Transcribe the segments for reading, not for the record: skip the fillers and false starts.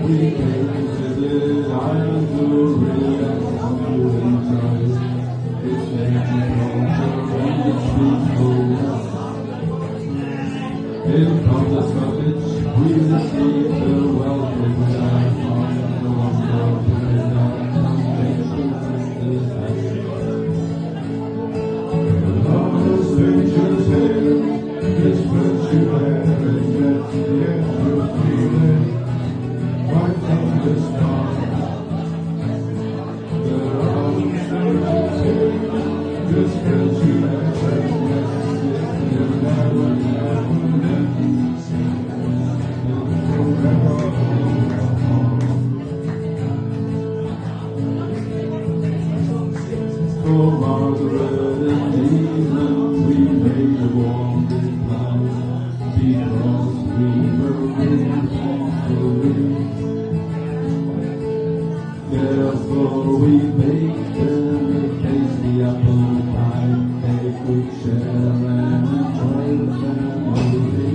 We came to the island to relax on the inside. It's making culture and it's peaceful. In from the cottage we received the welcome that on the wonder that strangers here, this friendship and yet you feel it right from the start. There are strangers here, this friendship and yet you never For Margaret and England we made a warm reply, because we were really. Therefore we baked them a tasty apple pie, they could share and enjoy the family.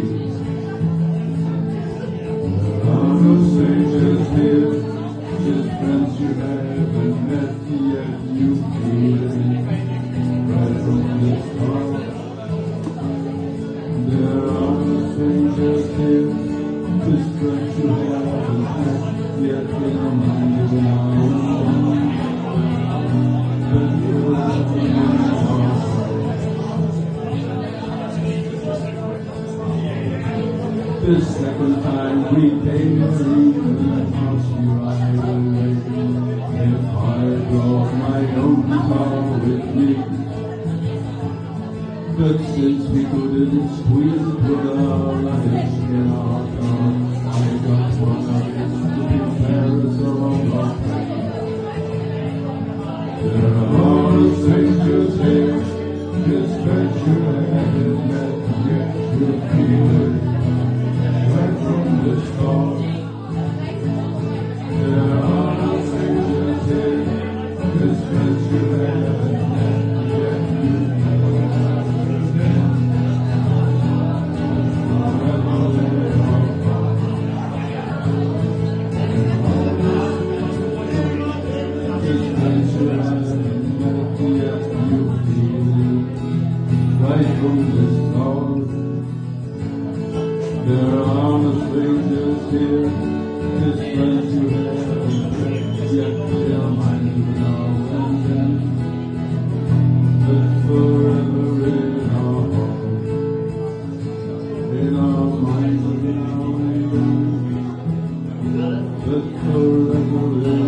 There are no strangers here, just friends you haven't met yet, you feel it right from the start. There are no strangers here, just friends you haven't met yet, in a mind of an hour. But you're laughing in our the second time we came to the house you ride away. If I brought my own guitar with me, but since we couldn't squeeze it with our lives in our car, I got one of it to prepare us all our pain. There are strangers here, this venture haven't met yet, you feel it right from the start. There are no strangers here, this venture haven't met yet, you never understand. Forever they are apart. This venture hasn't met yet, you feel it right from the start. There are no strangers here, just friends you haven't met yet, they'll mind you now and then, but forever in our heart, in our minds now and then, but forever in